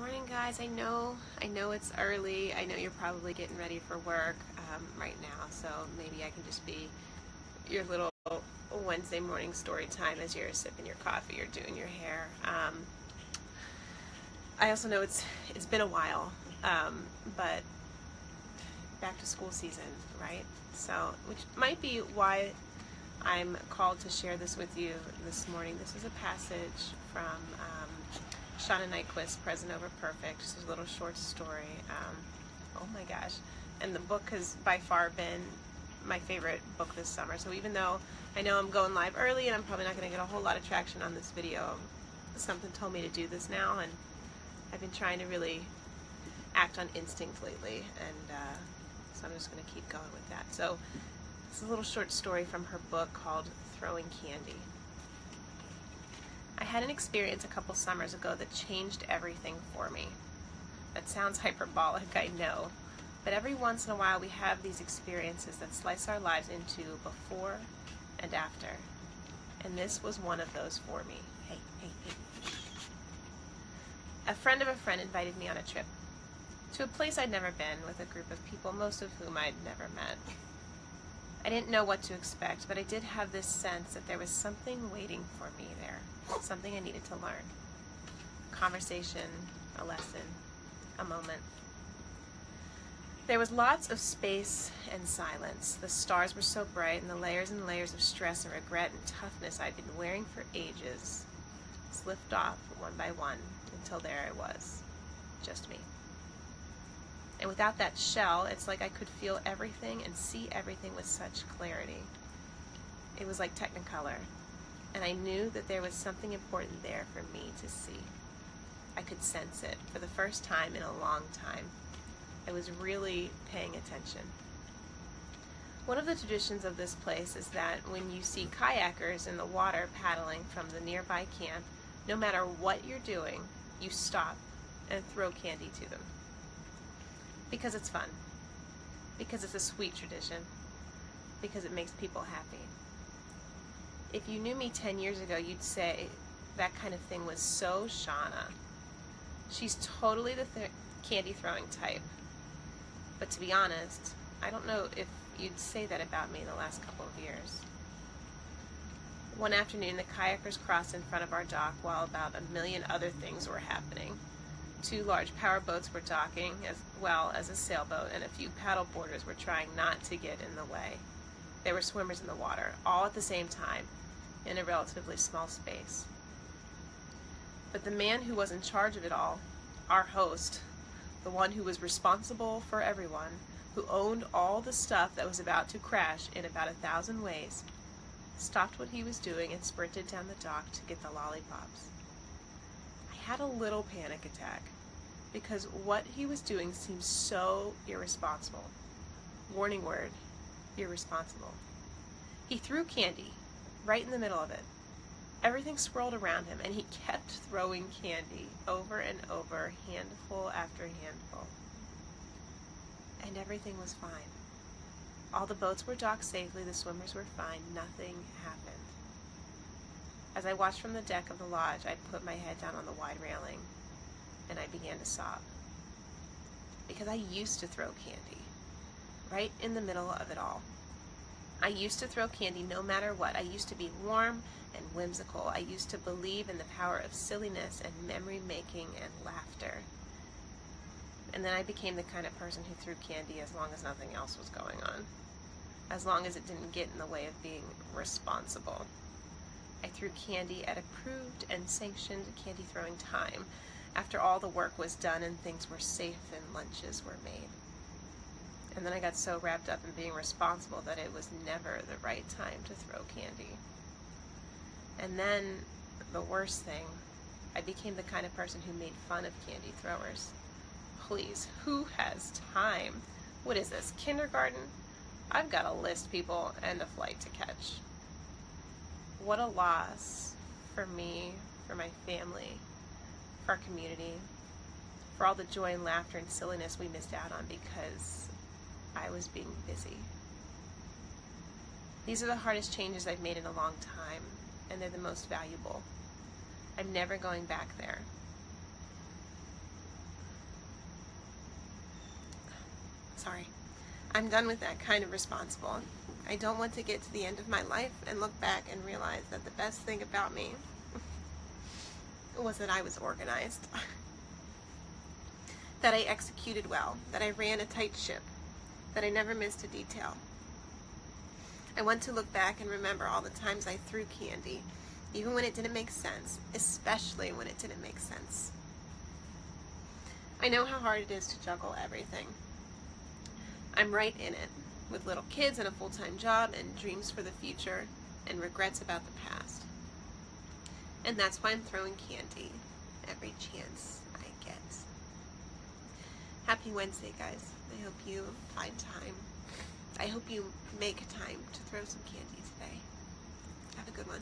Morning, guys. I know it's early. I know you're probably getting ready for work right now, so maybe I can just be your little Wednesday morning story time as you're sipping your coffee or doing your hair. I also know it's been a while, but back to school season, right? So, which might be why I'm called to share this with you this morning. This is a passage from Shauna Nyquist, Present Over Perfect. Just a little short story. Oh my gosh. And the book has by far been my favorite book this summer. So even though I know I'm going live early and I'm probably not going to get a whole lot of traction on this video, something told me to do this now, and I've been trying to really act on instinct lately, and so I'm just going to keep going with that. So this is a little short story from her book called Throwing Candy. I had an experience a couple summers ago that changed everything for me. That sounds hyperbolic, I know, but every once in a while we have these experiences that slice our lives into before and after. And this was one of those for me. Hey. A friend of a friend invited me on a trip to a place I'd never been, with a group of people, most of whom I'd never met. I didn't know what to expect, but I did have this sense that there was something waiting for me there, something I needed to learn. A conversation, a lesson, a moment. There was lots of space and silence. The stars were so bright, and the layers and layers of stress and regret and toughness I'd been wearing for ages slipped off one by one until there I was, just me. And without that shell, it's like I could feel everything and see everything with such clarity. It was like Technicolor, and I knew that there was something important there for me to see. I could sense it for the first time in a long time. I was really paying attention. One of the traditions of this place is that when you see kayakers in the water paddling from the nearby camp, no matter what you're doing, you stop and throw candy to them. Because it's fun. Because it's a sweet tradition. Because it makes people happy. If you knew me 10 years ago, you'd say that kind of thing was so Shauna. She's totally the candy throwing type. But to be honest, I don't know if you'd say that about me the last couple of years. One afternoon, the kayakers crossed in front of our dock while about a million other things were happening. 2 large power boats were docking, as well as a sailboat, and a few paddle boarders were trying not to get in the way. There were swimmers in the water, all at the same time, in a relatively small space. But the man who was in charge of it all, our host, the one who was responsible for everyone, who owned all the stuff that was about to crash in about 1,000 ways, stopped what he was doing and sprinted down the dock to get the lollipops. I had a little panic attack because what he was doing seemed so irresponsible. Warning word, irresponsible. He threw candy right in the middle of it. Everything swirled around him, and he kept throwing candy over and over, handful after handful. And everything was fine. All the boats were docked safely, the swimmers were fine, nothing happened. As I watched from the deck of the lodge, I put my head down on the wide railing, and I began to sob. Because I used to throw candy, right in the middle of it all. I used to throw candy no matter what. I used to be warm and whimsical. I used to believe in the power of silliness and memory-making and laughter. And then I became the kind of person who threw candy as long as nothing else was going on. As long as it didn't get in the way of being responsible. I threw candy at approved and sanctioned candy throwing time, after all the work was done and things were safe and lunches were made. And then I got so wrapped up in being responsible that it was never the right time to throw candy. And then, the worst thing, I became the kind of person who made fun of candy throwers. Please, who has time? What is this, kindergarten? I've got a list, people, and a flight to catch. What a loss for me, for my family, for our community, for all the joy and laughter and silliness we missed out on because I was being busy. These are the hardest changes I've made in a long time, and they're the most valuable. I'm never going back there. I'm done with that kind of responsible. I don't want to get to the end of my life and look back and realize that the best thing about me was that I was organized. That I executed well, that I ran a tight ship, that I never missed a detail. I want to look back and remember all the times I threw candy, even when it didn't make sense, especially when it didn't make sense. I know how hard it is to juggle everything. I'm right in it, with little kids and a full-time job and dreams for the future and regrets about the past. And that's why I'm throwing candy every chance I get. Happy Wednesday, guys. I hope you find time. I hope you make time to throw some candy today. Have a good one.